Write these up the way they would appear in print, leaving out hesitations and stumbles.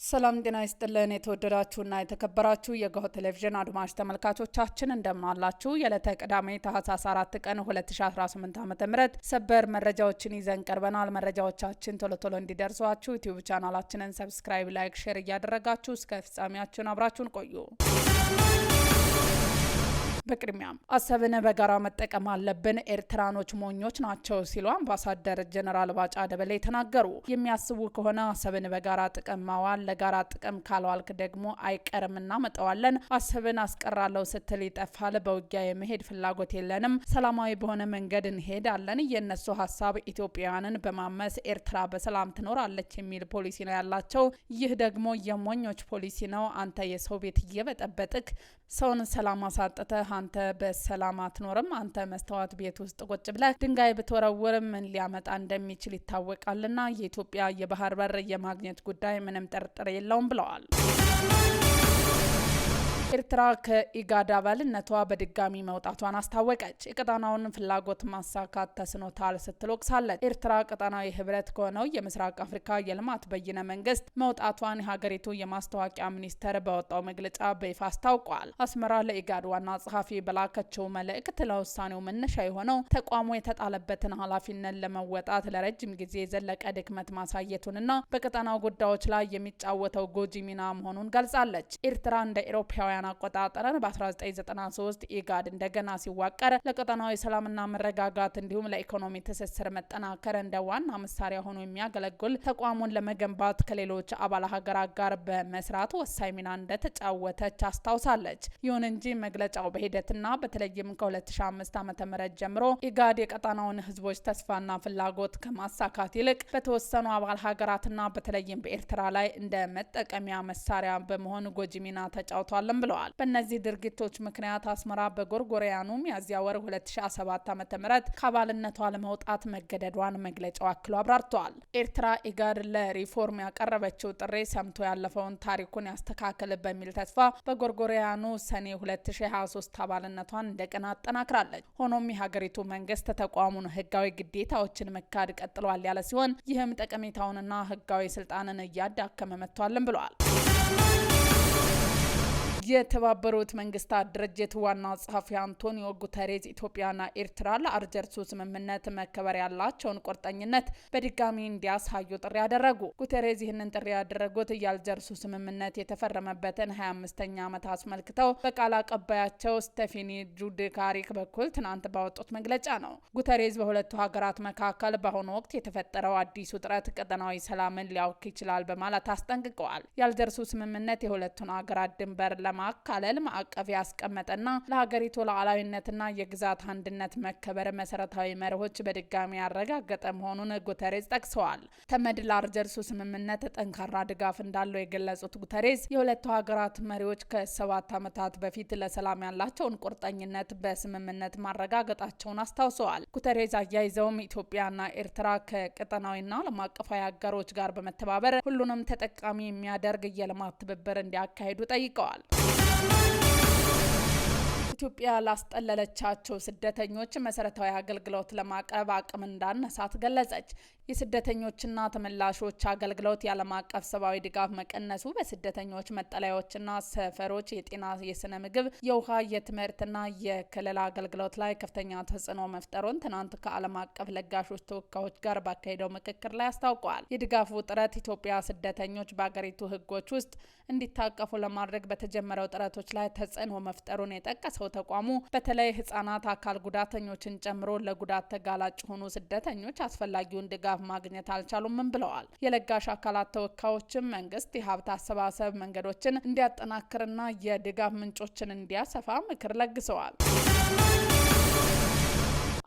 ሰላም ጤና ይስጥልን የተወደዳችሁና የተከበራችሁ የጎህ ቴሌቪዥን አድማጭ ተመልካቾቻችን እንደምናላችሁ የዕለተ ቅዳሜ ታህሳስ 4 ቀን 2018 ዓ.ም ሰበር መረጃዎችን ይዘን ቀርበናል። መረጃዎቻችን ቶሎ ቶሎ እንዲደርሷችሁ ዩቲዩብ ቻናላችንን ሰብስክራይብ፣ ላይክ፣ ሼር እያደረጋችሁ እስከ ፍጻሜያችን አብራችሁን ቆዩ። በቅድሚያም አሰብን በጋራ መጠቀም አለብን፣ ኤርትራኖች ሞኞች ናቸው ሲሉ አምባሳደር ጀነራል ባጫ ደበሌ ተናገሩ። የሚያስቡ ከሆነ አሰብን በጋራ ጥቅም ማዋል፣ ለጋራ ጥቅም ካልዋልክ ደግሞ አይቀርም እናመጣዋለን። አሰብን አስቀራለሁ ስትል ይጠፋል። በውጊያ የመሄድ ፍላጎት የለንም። ሰላማዊ በሆነ መንገድ እንሄዳለን። የነሱ ሀሳብ ኢትዮጵያውያንን በማመስ ኤርትራ በሰላም ትኖራለች የሚል ፖሊሲ ነው ያላቸው። ይህ ደግሞ የሞኞች ፖሊሲ ነው። አንተ የሰው ቤት እየበጠበጥክ ሰውን ሰላም አሳጥተህ አንተ በሰላም አትኖርም። አንተ መስተዋት ቤት ውስጥ ቁጭ ብለህ ድንጋይ ብትወረውር ምን ሊያመጣ እንደሚችል ይታወቃልና የኢትዮጵያ የባህር በር የማግኘት ጉዳይ ምንም ጥርጥር የለውም ብለዋል። ኤርትራ ከኢጋድ አባልነቷ በድጋሚ መውጣቷን አስታወቀች። የቀጣናውን ፍላጎት ማሳካት ተስኖታል ስትል ወቅሳለች። ኤርትራ ቀጣናዊ ህብረት ከሆነው የምስራቅ አፍሪካ የልማት በይነ መንግስት መውጣቷን የሀገሪቱ የማስታወቂያ ሚኒስቴር በወጣው መግለጫ በይፋ አስታውቋል። አስመራ ለኢጋድ ዋና ጸሐፊ በላከችው መልእክት ለውሳኔው መነሻ የሆነው ተቋሙ የተጣለበትን ኃላፊነት ለመወጣት ለረጅም ጊዜ የዘለቀ ድክመት ማሳየቱንና በቀጣናው ጉዳዮች ላይ የሚጫወተው ጎጂ ሚና መሆኑን ገልጻለች። ኤርትራ እንደ ኤሮፓውያን አቆጣጠረን በ1993 ኢጋድ እንደገና ሲዋቀር ለቀጠናዊ ሰላምና መረጋጋት እንዲሁም ለኢኮኖሚ ትስስር መጠናከር እንደ ዋና መሳሪያ ሆኖ የሚያገለግል ተቋሙን ለመገንባት ከሌሎች አባል ሀገራት ጋር በመስራት ወሳኝ ሚና እንደተጫወተች አስታውሳለች። ይሁን እንጂ መግለጫው በሂደትና በተለይም ከ2005 ዓ.ም ጀምሮ ኢጋድ የቀጠናውን ህዝቦች ተስፋና ፍላጎት ከማሳካት ይልቅ በተወሰኑ አባል ሀገራትና በተለይም በኤርትራ ላይ እንደ መጠቀሚያ መሳሪያ በመሆን ጎጂ ሚና ተጫውቷል ብለዋል። በእነዚህ ድርጊቶች ምክንያት አስመራ በጎርጎሪያኑ ሚያዝያ ወር 2017 ዓ.ም ከአባልነቷ ለመውጣት መገደዷን መግለጫው አክሎ አብራርተዋል። ኤርትራ ኢጋድ ለሪፎርም ያቀረበችው ጥሪ ሰምቶ ያለፈውን ታሪኩን ያስተካክል በሚል ተስፋ በጎርጎሪያኑ ሰኔ 2023 አባልነቷን እንደገና አጠናክራለች። ሆኖም የሀገሪቱ መንግስት ተቋሙን ህጋዊ ግዴታዎችን መካድ ቀጥሏል ያለ ሲሆን ይህም ጠቀሜታውንና ህጋዊ ስልጣንን እያዳከመ መጥቷልም ብለዋል። የተባበሩት መንግስታት ድርጅት ዋና ጸሐፊ አንቶኒዮ ጉተሬዝ ኢትዮጵያና ኤርትራ ለአልጀርሱ ስምምነት መከበር ያላቸውን ቁርጠኝነት በድጋሚ እንዲያሳዩ ጥሪ ያደረጉ። ጉተሬዝ ይህንን ጥሪ ያደረጉት የአልጀርሱ ስምምነት የተፈረመበትን 25ኛ ዓመት አስመልክተው በቃል አቀባያቸው ስቴፋኒ ዱጃሪክ በኩል ትናንት ባወጡት መግለጫ ነው። ጉተሬዝ በሁለቱ ሀገራት መካከል በአሁኑ ወቅት የተፈጠረው አዲስ ውጥረት ቀጠናዊ ሰላምን ሊያውክ ይችላል በማለት አስጠንቅቀዋል። የአልጀርሱ ስምምነት የሁለቱን ሀገራት ድንበር ማካለል ማዕቀፍ ያስቀመጠና ለሀገሪቱ ሉዓላዊነትና የግዛት አንድነት መከበር መሰረታዊ መርሆች በድጋሚ ያረጋገጠ መሆኑን ጉተሬዝ ጠቅሰዋል። ተመድ ለአልጀርሱ ስምምነት ጠንካራ ድጋፍ እንዳለው የገለጹት ጉተሬዝ የሁለቱ ሀገራት መሪዎች ከ7 ዓመታት በፊት ለሰላም ያላቸውን ቁርጠኝነት በስምምነት ማረጋገጣቸውን አስታውሰዋል። ጉተሬዝ አያይዘውም ኢትዮጵያና ኤርትራ ከቀጠናዊና ዓለም አቀፋዊ አጋሮች ጋር በመተባበር ሁሉንም ተጠቃሚ የሚያደርግ የልማት ትብብር እንዲያካሂዱ ጠይቀዋል። ኢትዮጵያ ላስጠለለቻቸው ስደተኞች መሰረታዊ አገልግሎት ለማቅረብ አቅም እንዳነሳት ገለጸች። የስደተኞችና ተመላሾች አገልግሎት የዓለም አቀፍ ሰብአዊ ድጋፍ መቀነሱ በስደተኞች መጠለያዎችና ሰፈሮች የጤና፣ የስነ ምግብ፣ የውሃ፣ የትምህርትና የክልል አገልግሎት ላይ ከፍተኛ ተጽዕኖ መፍጠሩን ትናንት ከዓለም አቀፍ ለጋሾች ተወካዮች ጋር ባካሄደው ምክክር ላይ አስታውቀዋል። የድጋፉ ጥረት ኢትዮጵያ ስደተኞች በአገሪቱ ሕጎች ውስጥ እንዲታቀፉ ለማድረግ በተጀመረው ጥረቶች ላይ ተጽዕኖ መፍጠሩን የጠቀሰው ተቋሙ በተለይ ህጻናት፣ አካል ጉዳተኞችን ጨምሮ ለጉዳት ተጋላጭ ሆኑ ስደተኞች አስፈላጊውን ድጋፍ ማግኘት አልቻሉም ብለዋል። የለጋሽ አካላት ተወካዮችም መንግስት የሀብት አሰባሰብ መንገዶችን እንዲያጠናክርና የድጋፍ ምንጮችን እንዲያሰፋ ምክር ለግሰዋል።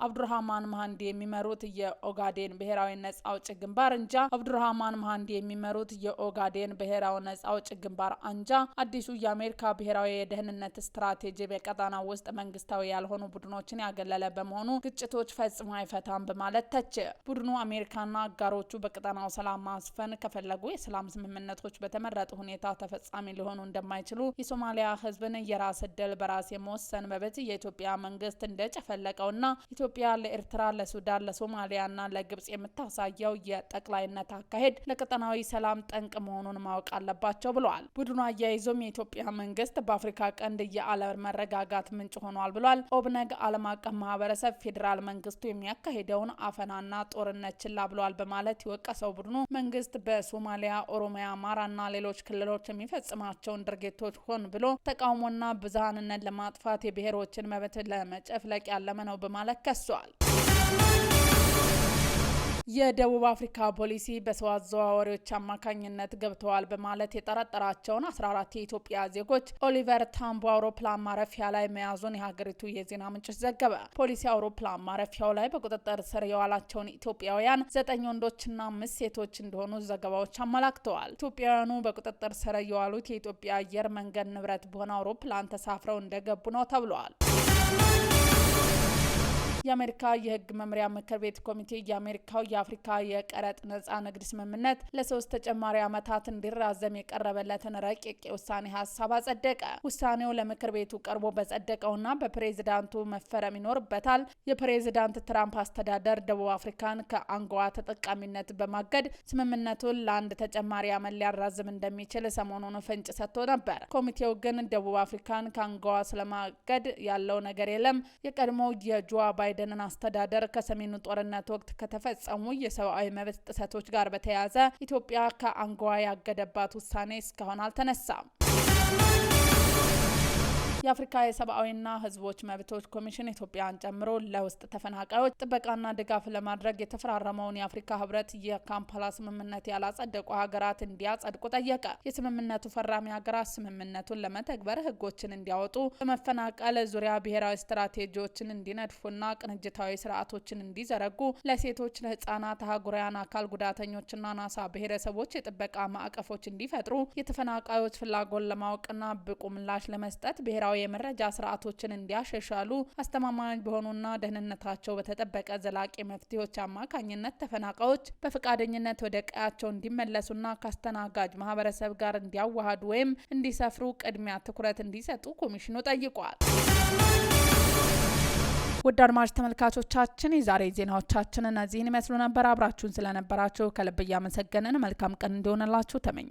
አብዱራህማን ማህዲ የሚመሩት የኦጋዴን ብሔራዊ ነጻ አውጪ ግንባር አንጃ አብዱራህማን ማህዲ የሚመሩት የኦጋዴን ብሔራዊ ነጻ አውጪ ግንባር አንጃ አዲሱ የአሜሪካ ብሔራዊ የደህንነት ስትራቴጂ በቀጣናው ውስጥ መንግስታዊ ያልሆኑ ቡድኖችን ያገለለ በመሆኑ ግጭቶች ፈጽሞ አይፈታም በማለት ተቸ። ቡድኑ አሜሪካና አጋሮቹ በቀጣናው ሰላም ማስፈን ከፈለጉ የሰላም ስምምነቶች በተመረጠ ሁኔታ ተፈጻሚ ሊሆኑ እንደማይችሉ፣ የሶማሊያ ህዝብን የራስ ዕድል በራስ የመወሰን መብት የኢትዮጵያ መንግስት እንደጨፈለቀውና ኢትዮጵያ ለኤርትራ፣ ለሱዳን፣ ለሶማሊያና ለግብጽ የምታሳየው የጠቅላይነት አካሄድ ለቀጠናዊ ሰላም ጠንቅ መሆኑን ማወቅ አለባቸው ብለዋል። ቡድኑ አያይዞም የኢትዮጵያ መንግስት በአፍሪካ ቀንድ የአለመረጋጋት ምንጭ ሆኗል ብሏል። ኦብነግ ዓለም አቀፍ ማህበረሰብ ፌዴራል መንግስቱ የሚያካሄደውን አፈናና ጦርነት ችላ ብሏል በማለት የወቀሰው ቡድኑ መንግስት በሶማሊያ፣ ኦሮሚያ፣ አማራና ሌሎች ክልሎች የሚፈጽማቸውን ድርጊቶች ሆን ብሎ ተቃውሞና ብዝሃንነት ለማጥፋት የብሔሮችን መብት ለመጨፍለቅ ያለመ ነው በማለት ከሷል። የደቡብ አፍሪካ ፖሊሲ በሰው አዘዋዋሪዎች አማካኝነት ገብተዋል በማለት የጠረጠራቸውን 14 የኢትዮጵያ ዜጎች ኦሊቨር ታምቦ አውሮፕላን ማረፊያ ላይ መያዙን የሀገሪቱ የዜና ምንጮች ዘገበ። ፖሊሲ አውሮፕላን ማረፊያው ላይ በቁጥጥር ስር የዋላቸውን ኢትዮጵያውያን 9 ወንዶችና 5 ሴቶች እንደሆኑ ዘገባዎች አመላክተዋል። ኢትዮጵያውያኑ በቁጥጥር ስር የዋሉት የኢትዮጵያ አየር መንገድ ንብረት በሆነ አውሮፕላን ተሳፍረው እንደገቡ ነው ተብሏል። የአሜሪካ የህግ መምሪያ ምክር ቤት ኮሚቴ የአሜሪካው የአፍሪካ የቀረጥ ነጻ ንግድ ስምምነት ለ3 ተጨማሪ ዓመታት እንዲራዘም የቀረበለትን ረቂቅ የውሳኔ ሀሳብ አጸደቀ። ውሳኔው ለምክር ቤቱ ቀርቦ በጸደቀውና በፕሬዝዳንቱ መፈረም ይኖርበታል። የፕሬዝዳንት ትራምፕ አስተዳደር ደቡብ አፍሪካን ከአንጎዋ ተጠቃሚነት በማገድ ስምምነቱን ለአንድ ተጨማሪ ዓመት ሊያራዝም እንደሚችል ሰሞኑን ፍንጭ ሰጥቶ ነበር። ኮሚቴው ግን ደቡብ አፍሪካን ከአንጎዋ ስለማገድ ያለው ነገር የለም። የቀድሞው የጆዋ ባይደንን አስተዳደር ከሰሜኑ ጦርነት ወቅት ከተፈጸሙ የሰብአዊ መብት ጥሰቶች ጋር በተያያዘ ኢትዮጵያ ከአንጎዋ ያገደባት ውሳኔ እስካሁን አልተነሳም። የአፍሪካ የሰብአዊና ህዝቦች መብቶች ኮሚሽን ኢትዮጵያን ጨምሮ ለውስጥ ተፈናቃዮች ጥበቃና ድጋፍ ለማድረግ የተፈራረመውን የአፍሪካ ህብረት የካምፓላ ስምምነት ያላጸደቁ ሀገራት እንዲያጸድቁ ጠየቀ። የስምምነቱ ፈራሚ ሀገራት ስምምነቱን ለመተግበር ህጎችን እንዲያወጡ፣ በመፈናቀል ዙሪያ ብሔራዊ ስትራቴጂዎችን እንዲነድፉና ቅንጅታዊ ስርዓቶችን እንዲዘረጉ፣ ለሴቶች፣ ለህጻናት፣ አህጉራውያን አካል ጉዳተኞችና ናሳ ብሔረሰቦች የጥበቃ ማዕቀፎች እንዲፈጥሩ፣ የተፈናቃዮች ፍላጎት ለማወቅና ብቁ ምላሽ ለመስጠት ብሔራዊ የመረጃ ስርዓቶችን እንዲያሻሻሉ፣ አስተማማኝ በሆኑና ደህንነታቸው በተጠበቀ ዘላቂ መፍትሄዎች አማካኝነት ተፈናቃዮች በፈቃደኝነት ወደ ቀያቸው እንዲመለሱና ከአስተናጋጅ ማህበረሰብ ጋር እንዲያዋሃዱ ወይም እንዲሰፍሩ ቅድሚያ ትኩረት እንዲሰጡ ኮሚሽኑ ጠይቋል። ውድ አድማጭ ተመልካቾቻችን የዛሬ ዜናዎቻችን እነዚህን ይመስሉ ነበር። አብራችሁን ስለነበራችሁ ከልብ እያመሰገንን መልካም ቀን እንዲሆንላችሁ ተመኘ።